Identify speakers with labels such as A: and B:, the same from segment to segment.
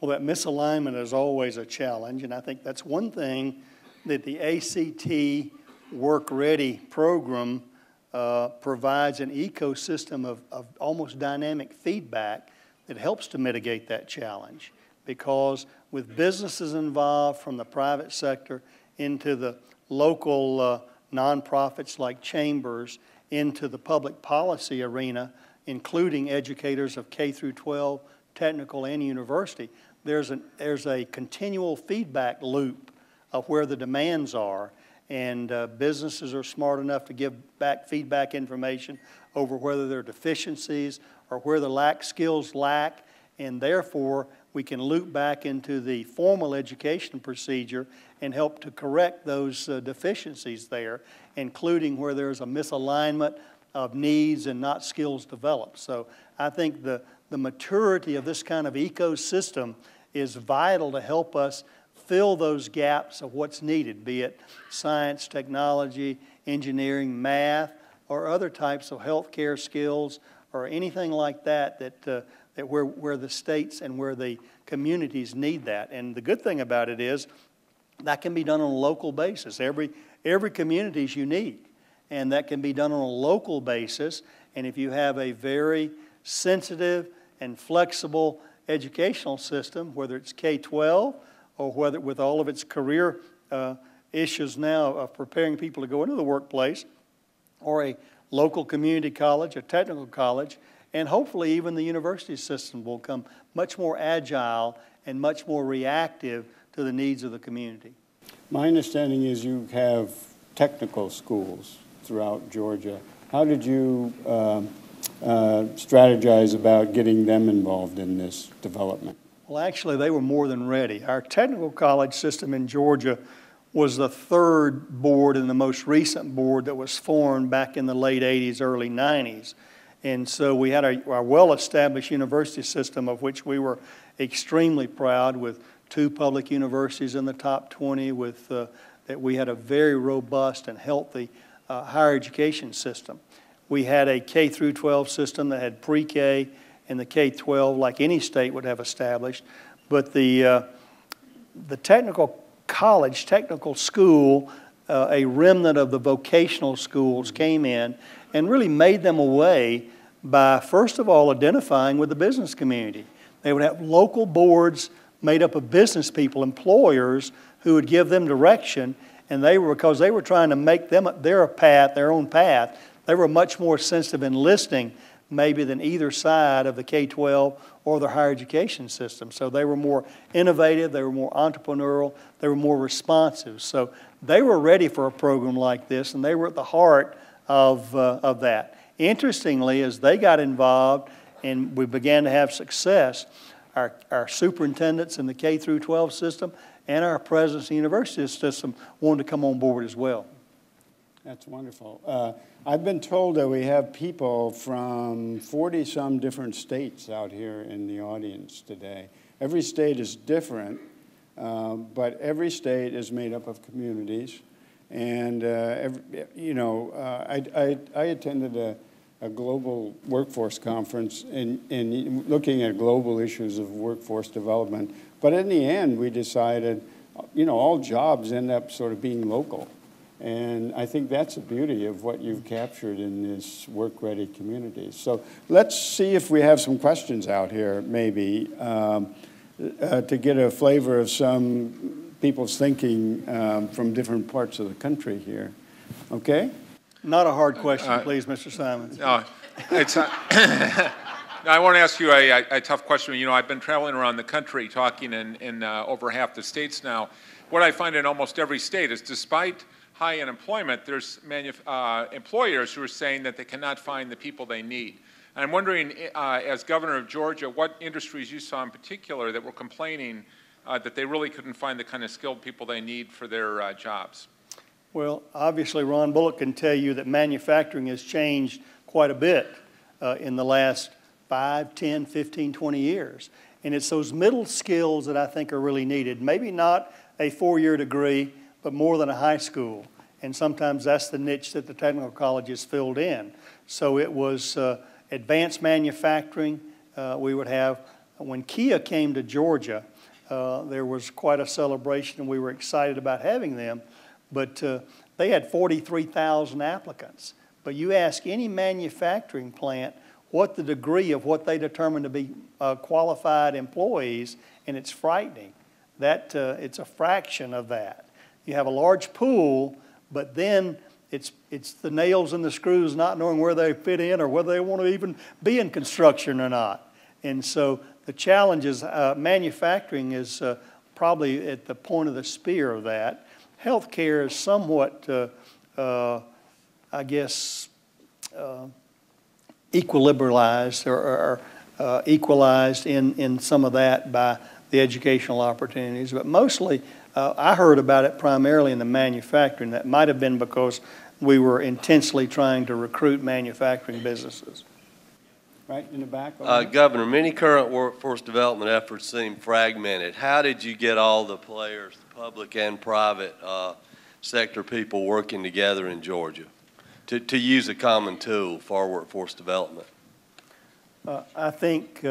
A: Well, that misalignment is always a challenge, and I think that's one thing that the ACT Work Ready program provides an ecosystem of almost dynamic feedback that helps to mitigate that challenge. Because with businesses involved from the private sector into the local nonprofits like chambers, into the public policy arena, including educators of K through 12, technical and university, there's a continual feedback loop of where the demands are, and businesses are smart enough to give back feedback information over whether there are deficiencies or where the skills lack, and therefore we can loop back into the formal education procedure and help to correct those deficiencies there, including where there's a misalignment of needs and not skills developed. So I think the maturity of this kind of ecosystem is vital to help us fill those gaps of what's needed, be it science, technology, engineering, math, or other types of healthcare skills, or anything like that where the states and where the communities need that. And the good thing about it is that can be done on a local basis. Every community is unique, and that can be done on a local basis. And if you have a very sensitive and flexible educational system, whether it's K-12 or whether with all of its career issues now of preparing people to go into the workplace, or a local community college, a technical college, and hopefully even the university system will become much more agile and much more reactive to the needs of the community.
B: My understanding is you have technical schools throughout Georgia. How did you strategize about getting them involved in this development?
A: Well, actually, they were more than ready. Our technical college system in Georgia was the third board and the most recent board that was formed back in the late 80s, early 90s. And so we had our well-established university system, of which we were extremely proud, with 2 public universities in the top 20, that we had a very robust and healthy higher education system. We had a K through 12 system that had pre-K and the K-12 like any state would have established. But the technical college, technical school, a remnant of the vocational schools came in and really made them away by, first of all, identifying with the business community. They would have local boards made up of business people, employers, who would give them direction, and because they were trying to make them their own path, they were much more sensitive in listening maybe than either side of the K-12 or the higher education system. So they were more innovative, they were more entrepreneurial, they were more responsive. So they were ready for a program like this, and they were at the heart of that. Interestingly, as they got involved and we began to have success, our superintendents in the K through 12 system and our presidents in the university system wanted to come on board as well.
B: That's wonderful. I've been told that we have people from 40-some different states out here in the audience today. Every state is different, but every state is made up of communities. And, I attended a global workforce conference in looking at global issues of workforce development. But in the end, we decided, all jobs end up sort of being local. And I think that's the beauty of what you've captured in this work-ready community. So let's see if we have some questions out here, maybe, to get a flavor of some people's thinking from different parts of the country here. Okay?
A: Not a hard question, please, Mr. Simons.
C: No, it's I want to ask you a tough question. I've been traveling around the country talking in over half the states now. What I find in almost every state is, despite high unemployment, there's employers who are saying that they cannot find the people they need. And I'm wondering, as governor of Georgia, what industries you saw in particular that were complaining that they really couldn't find the kind of skilled people they need for their jobs?
A: Well, obviously, Ron Bullock can tell you that manufacturing has changed quite a bit in the last 5, 10, 15, 20 years. And it's those middle skills that I think are really needed. Maybe not a 4-year degree, but more than a high school. And sometimes that's the niche that the technical colleges filled in. So it was advanced manufacturing. We would have when Kia came to Georgia, there was quite a celebration, and we were excited about having them. But they had 43,000 applicants. But you ask any manufacturing plant what the degree of what they determine to be qualified employees, and it's frightening. That it's a fraction of that. You have a large pool, but then it's the nails and the screws not knowing where they fit in or whether they want to even be in construction or not. And so the challenge is manufacturing is probably at the point of the spear of that. Healthcare is somewhat, I guess, equilibrated or equalized in some of that by the educational opportunities. But mostly, I heard about it primarily in the manufacturing. That might have been because we were intensely trying to recruit manufacturing businesses.
B: Right in the back.
D: Governor, many current workforce development efforts seem fragmented. How did you get all the players, the public and private sector people working together in Georgia to use a common tool for workforce development?
A: I think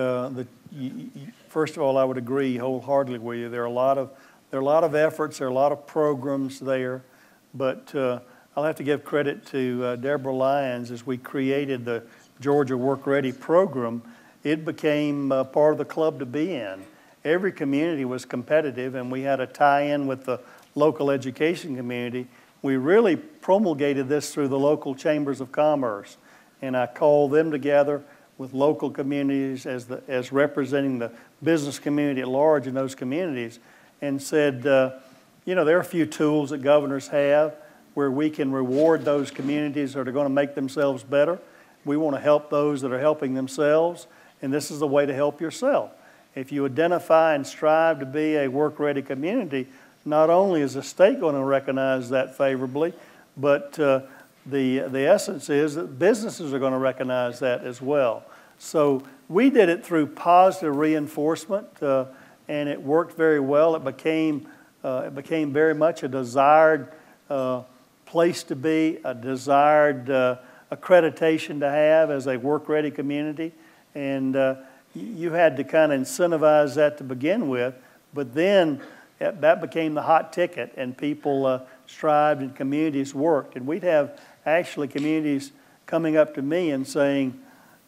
A: first of all, I would agree wholeheartedly with you. There are a lot of efforts, there are a lot of programs there, but I'll have to give credit to Deborah Lyons as we created the Georgia Work Ready program. It became part of the club to be in. Every community was competitive, and we had a tie-in with the local education community. We really promulgated this through the local chambers of commerce, and I called them together with local communities as representing the business community at large in those communities, and said, you know, there are a few tools that governors have where we can reward those communities that are going to make themselves better. We want to help those that are helping themselves, and this is the way to help yourself. If you identify and strive to be a work-ready community, not only is the state going to recognize that favorably, but the essence is that businesses are going to recognize that as well. So we did it through positive reinforcement, and it worked very well. It became very much a desired place to be, a desired accreditation to have as a work-ready community, and you had to kind of incentivize that to begin with, but then that became the hot ticket, and people strived and communities worked. And we'd have actually communities coming up to me and saying,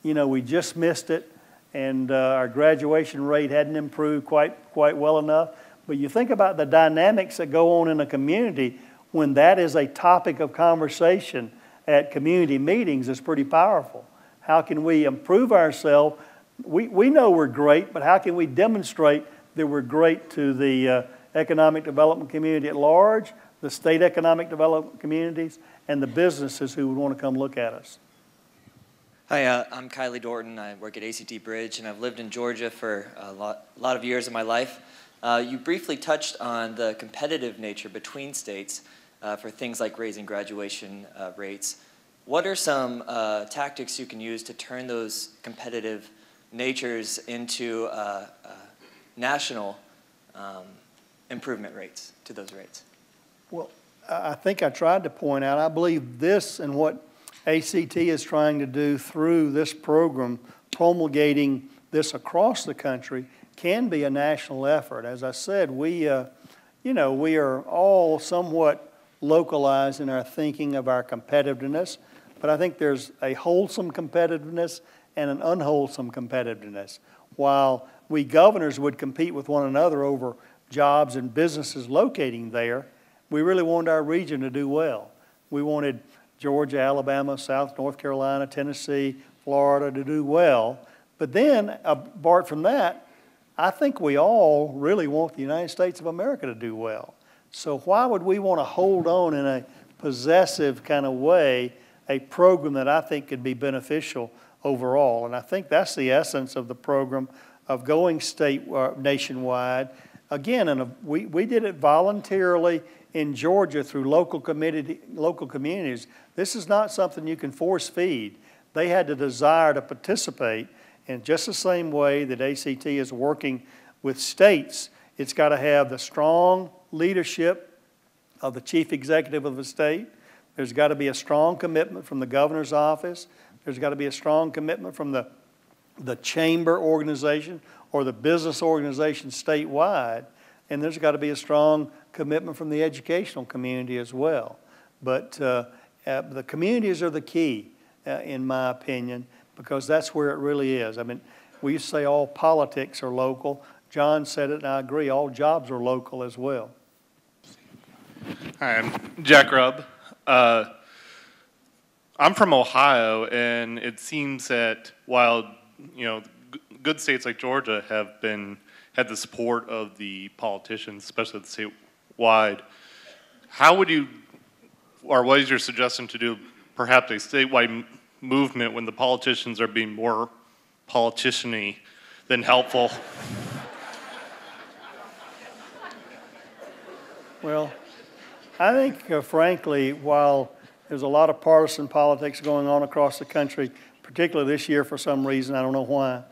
A: you know, we just missed it, and our graduation rate hadn't improved quite well enough. But you think about the dynamics that go on in a community when that is a topic of conversation at community meetings is pretty powerful. How can we improve ourselves? We know we're great, but how can we demonstrate that we're great to the economic development community at large, the state economic development communities, and the businesses who would want to come look at us?
E: Hi, I'm Kylie Dorton. I work at ACT Bridge, and I've lived in Georgia for a lot of years of my life. You briefly touched on the competitive nature between states for things like raising graduation rates. What are some tactics you can use to turn those competitive natures into national improvement rates to those rates?
A: Well, I think I tried to point out, I believe this and what ACT is trying to do through this program, promulgating this across the country, can be a national effort. As I said, we are all somewhat localized in our thinking of our competitiveness, but I think there's a wholesome competitiveness and an unwholesome competitiveness. While we governors would compete with one another over jobs and businesses locating there, we really wanted our region to do well. We wanted Georgia, Alabama, South North Carolina, Tennessee, Florida to do well. But then, apart from that, I think we all really want the United States of America to do well. So why would we want to hold on in a possessive kind of way a program that I think could be beneficial overall? And I think that's the essence of the program of going nationwide. Again, and we did it voluntarily in Georgia through local communities. This is not something you can force feed. They had the desire to participate in just the same way that ACT is working with states. It's got to have the strong leadership of the chief executive of the state. There's got to be a strong commitment from the governor's office. There's got to be a strong commitment from the chamber organization or the business organization statewide, and there's got to be a strong commitment from the educational community as well. But the communities are the key, in my opinion, because that's where it really is. I mean, we used to say all politics are local. John said it, and I agree, all jobs are local as well.
F: Hi, I'm Jack Rubb. I'm from Ohio, and it seems that while good states like Georgia have had the support of the politicians, especially the statewide, how would you, or what is your suggestion to do perhaps a statewide movement when the politicians are being more politician-y than helpful?
A: Well, I think, frankly, while there's a lot of partisan politics going on across the country, particularly this year for some reason, I don't know why,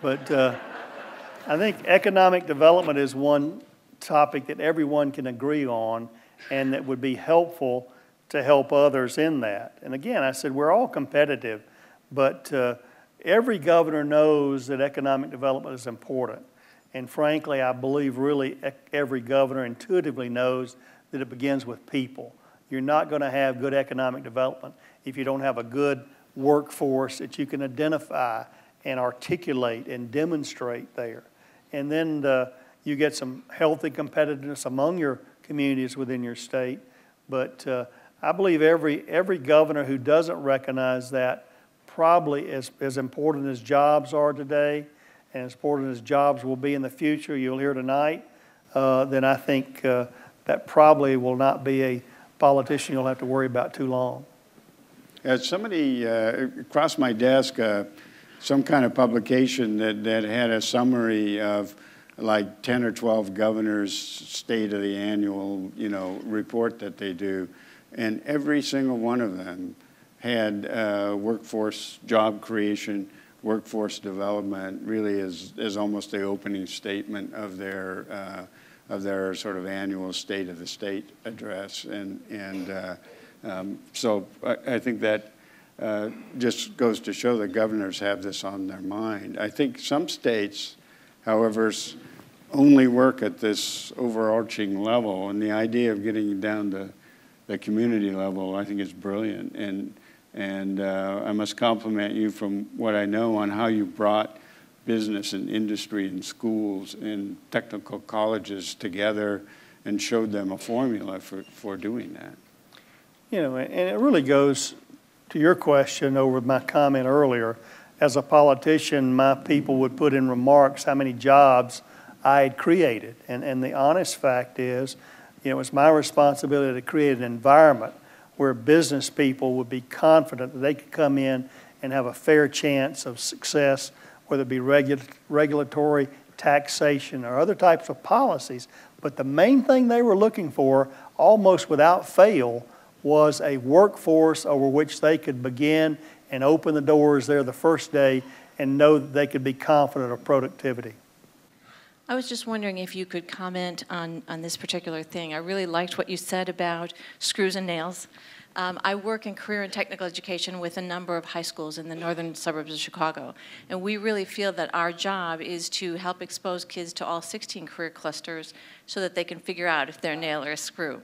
A: but I think economic development is one topic that everyone can agree on and that would be helpful to help others in that. And again, I said we're all competitive, but every governor knows that economic development is important. And frankly, I believe really every governor intuitively knows that it begins with people. You're not going to have good economic development if you don't have a good workforce that you can identify and articulate and demonstrate there. And then you get some healthy competitiveness among your communities within your state. But I believe every governor who doesn't recognize that probably as important as jobs are today and as important as jobs will be in the future, you'll hear tonight, then I think that probably will not be a politician you'll have to worry about too long.
B: Somebody crossed my desk some kind of publication that had a summary of like 10 or 12 governors' state of the annual, report that they do, and every single one of them had workforce job creation, workforce development, really as almost the opening statement of their sort of annual State of the State address, so I think that just goes to show that governors have this on their mind. I think some states, however, only work at this overarching level, and the idea of getting down to the community level, I think, is brilliant. And I must compliment you from what I know on how you brought business and industry and schools and technical colleges together and showed them a formula for doing that.
A: And it really goes to your question over my comment earlier. As a politician, my people would put in remarks how many jobs I had created. And the honest fact is, it's my responsibility to create an environment where business people would be confident that they could come in and have a fair chance of success, whether it be regulatory, taxation, or other types of policies. But the main thing they were looking for, almost without fail, was a workforce over which they could begin and open the doors there the first day and know that they could be confident of productivity.
G: I was just wondering if you could comment on this particular thing. I really liked what you said about screws and nails. I work in career and technical education with a number of high schools in the northern suburbs of Chicago, and we really feel that our job is to help expose kids to all 16 career clusters so that they can figure out if they're a nail or a screw.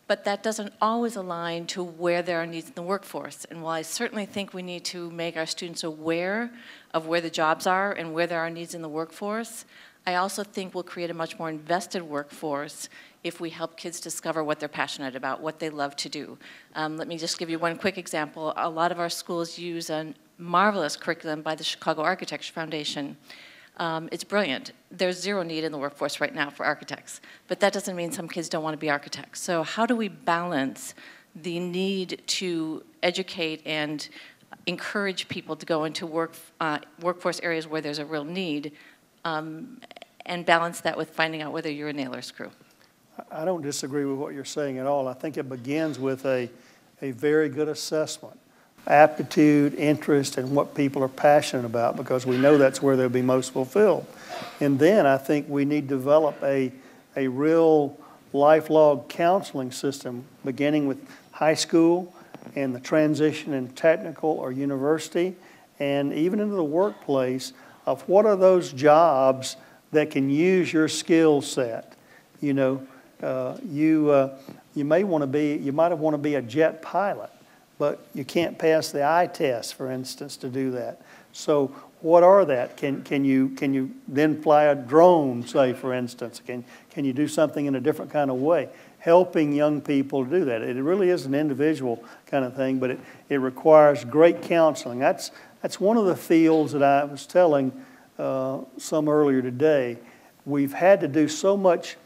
G: But that doesn't always align to where there are needs in the workforce. And while I certainly think we need to make our students aware of where the jobs are and where there are needs in the workforce, I also think we'll create a much more invested workforce if we help kids discover what they're passionate about, what they love to do. Let me just give you one quick example. A lot of our schools use a marvelous curriculum by the Chicago Architecture Foundation. It's brilliant. There's zero need in the workforce right now for architects, but that doesn't mean some kids don't want to be architects. So how do we balance the need to educate and encourage people to go into workforce areas where there's a real need, and balance that with finding out whether you're a nail or screw?
A: I don't disagree with what you're saying at all. I think it begins with a very good assessment. Aptitude, interest, and what people are passionate about, because we know that's where they'll be most fulfilled. And then I think we need to develop a real lifelong counseling system, beginning with high school and the transition in technical or university, and even into the workplace, of what are those jobs that can use your skill set. You know, you might want to be a jet pilot, but you can't pass the eye test, for instance, to do that. So what are that? Can you then fly a drone, say, for instance? Can you do something in a different kind of way? Helping young people do that. It really is an individual kind of thing, but it requires great counseling. That's one of the fields that I was telling some earlier today. We've had to do so much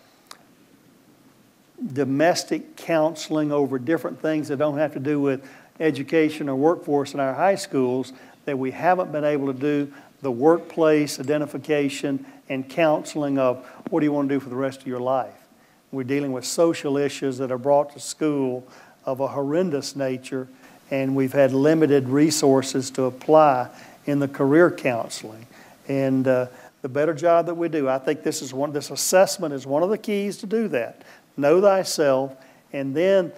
A: domestic counseling over different things that don't have to do with education or workforce in our high schools that we haven't been able to do the workplace identification and counseling of what do you want to do for the rest of your life. We're dealing with social issues that are brought to school of a horrendous nature, and we've had limited resources to apply in the career counseling. And the better job that we do, I think this assessment is one of the keys to do that. Know thyself, and then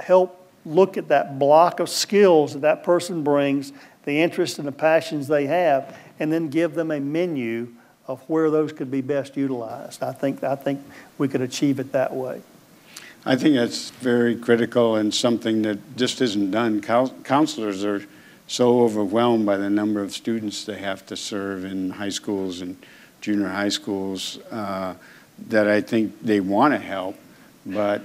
A: help look at that block of skills that that person brings, the interests and the passions they have, and then give them a menu of where those could be best utilized. I think we could achieve it that way.
B: I think that's very critical and something that just isn't done. Counselors are so overwhelmed by the number of students they have to serve in high schools and junior high schools that I think they want to help, but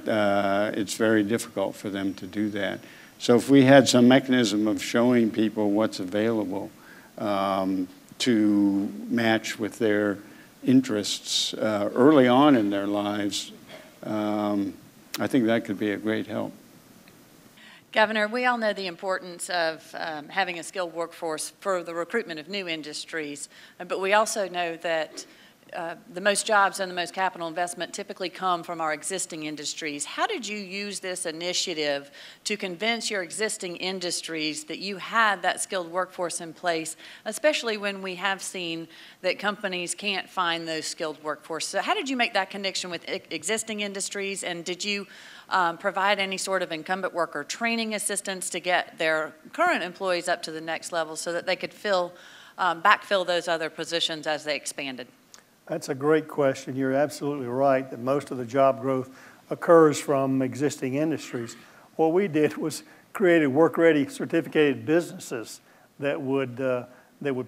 B: it's very difficult for them to do that. So if we had some mechanism of showing people what's available to match with their interests early on in their lives, I think that could be a great help.
H: Governor, we all know the importance of having a skilled workforce for the recruitment of new industries, but we also know that the most jobs and the most capital investment typically come from our existing industries. How did you use this initiative to convince your existing industries that you had that skilled workforce in place, especially when we have seen that companies can't find those skilled workforce? So how did you make that connection with existing industries, and did you provide any sort of incumbent worker training assistance to get their current employees up to the next level so that they could backfill those other positions as they expanded?
A: That's a great question. You're absolutely right that most of the job growth occurs from existing industries. What we did was created work-ready certificated businesses that would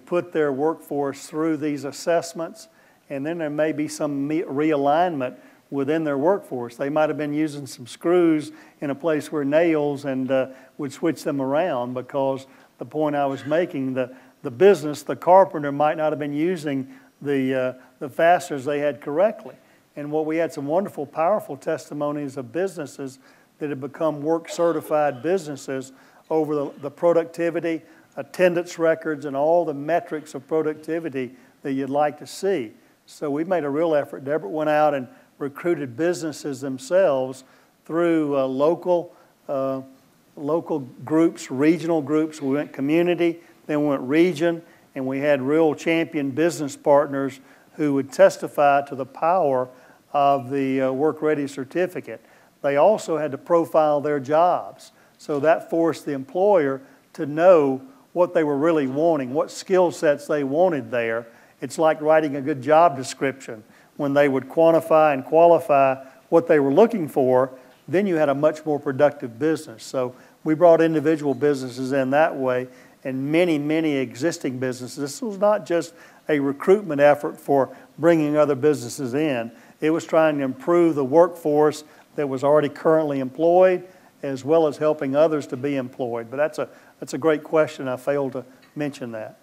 A: put their workforce through these assessments, and then there may be some realignment within their workforce. They might have been using some screws in a place where nails, and would switch them around, because the point I was making, the business, the carpenter might not have been using the fasteners they had correctly. And what we had some wonderful, powerful testimonies of businesses that had become work-certified businesses over the productivity, attendance records, and all the metrics of productivity that you'd like to see. So we made a real effort. Deborah went out and recruited businesses themselves through local groups, regional groups. We went community, then we went region, and we had real champion business partners who would testify to the power of the work-ready certificate. They also had to profile their jobs. So that forced the employer to know what they were really wanting, what skill sets they wanted there. It's like writing a good job description. When they would quantify and qualify what they were looking for, then you had a much more productive business. So we brought individual businesses in that way, and many, many existing businesses. This was not just a recruitment effort for bringing other businesses in. It was trying to improve the workforce that was already currently employed, as well as helping others to be employed. But that's a great question. I failed to mention that.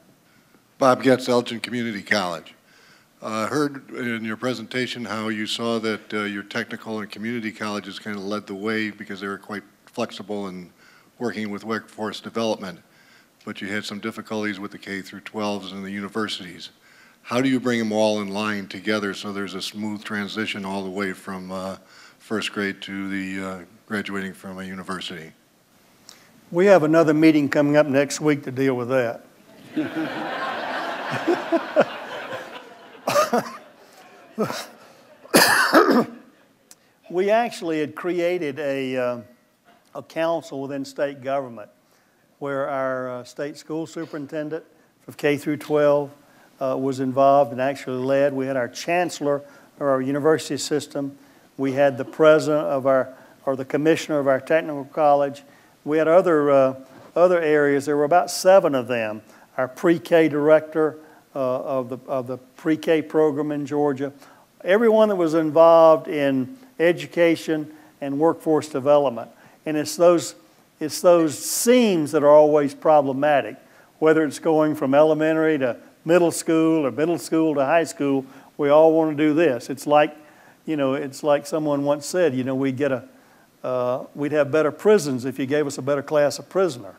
I: Bob Getz, Elgin Community College. I heard in your presentation how you saw that your technical and community colleges kind of led the way because they were quite flexible in working with workforce development, but you had some difficulties with the K through 12s and the universities. How do you bring them all in line together so there's a smooth transition all the way from first grade to the graduating from a university?
A: We have another meeting coming up next week to deal with that. We actually had created a council within state government where our state school superintendent for K through 12, was involved and actually led. We had our chancellor of our university system. We had the president of the commissioner of our technical college. We had other areas. There were about 7 of them. Our pre-K director of the pre-K program in Georgia. Everyone that was involved in education and workforce development. And it's those seams that are always problematic, whether it's going from elementary to middle school or middle school to high school. We all want to do this. It's like someone once said, we'd have better prisons if you gave us a better class of prisoner.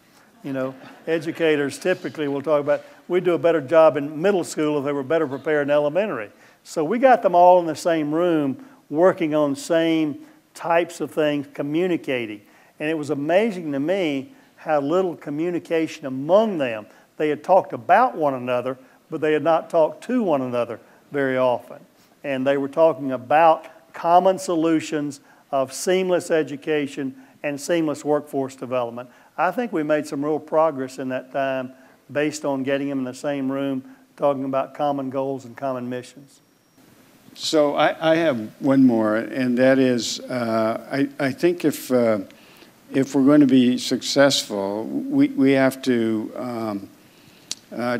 A: Educators typically will talk about, we'd do a better job in middle school if they were better prepared in elementary. So we got them all in the same room working on same types of things, communicating. And it was amazing to me how little communication among them. They had talked about one another, but they had not talked to one another very often. And they were talking about common solutions of seamless education and seamless workforce development. I think we made some real progress in that time based on getting them in the same room, talking about common goals and common missions.
B: So I have one more, and that is, I think if we're going to be successful, we have to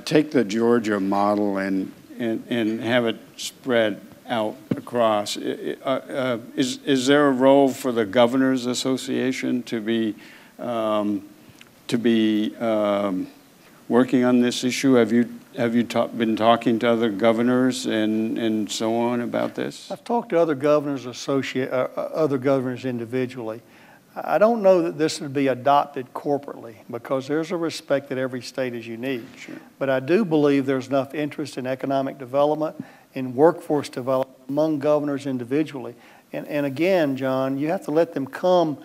B: take the Georgia model and have it spread out across. Is there a role for the Governors Association to be working on this issue? Have you been talking to other governors and so on about this?
A: I've talked to other governors individually. I don't know that this would be adopted corporately because there's a respect that every state is unique.
B: Sure.
A: But I do believe there's enough interest in economic development, in workforce development among governors individually. And again, John, you have to let them come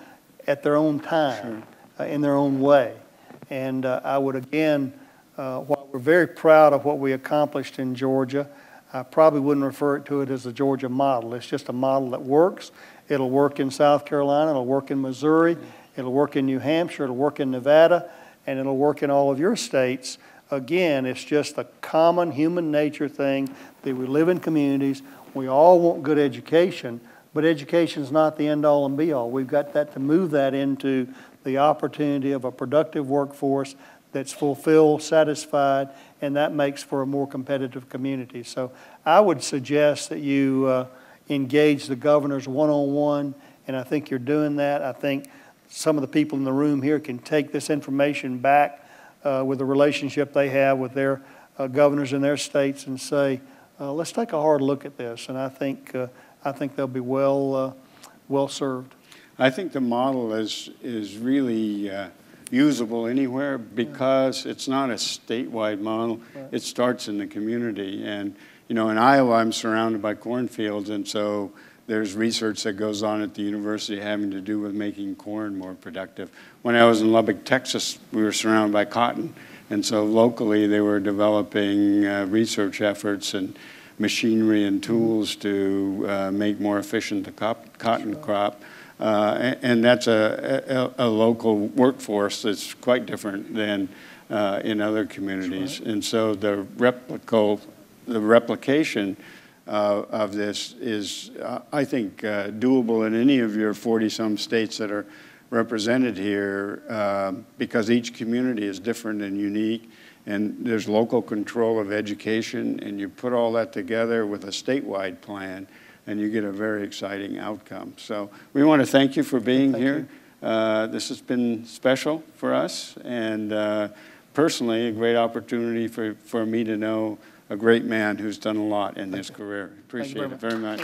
A: at their own time, sure. In their own way. And I would again, while we're very proud of what we accomplished in Georgia, I probably wouldn't refer to it as the Georgia model. It's just a model that works. It'll work in South Carolina, it'll work in Missouri, it'll work in New Hampshire, it'll work in Nevada, and it'll work in all of your states. Again, it's just a common human nature thing that we live in communities. We all want good education, but education is not the end-all and be-all. We've got to move that into the opportunity of a productive workforce that's fulfilled, satisfied, and that makes for a more competitive community. So I would suggest that you engage the governors one-on-one, and I think you're doing that. I think some of the people in the room here can take this information back with the relationship they have with their governors in their states and say, let's take a hard look at this. And I think they'll be well served.
B: I think the model is really usable anywhere because it's not a statewide model. Right. It starts in the community. And in Iowa, I'm surrounded by cornfields, and so there's research that goes on at the university having to do with making corn more productive. When I was in Lubbock, Texas, we were surrounded by cotton, and so locally they were developing research efforts and machinery and tools to make more efficient the cotton crop. And that's a local workforce that's quite different than in other communities. Right. And so the replication of this is, I think, doable in any of your 40-some states that are represented here because each community is different and unique, and there's local control of education, and you put all that together with a statewide plan, and you get a very exciting outcome. So we want to thank you for being here. This has been special for us, and personally, a great opportunity for me to know a great man who's done a lot in his career. Appreciate it very much.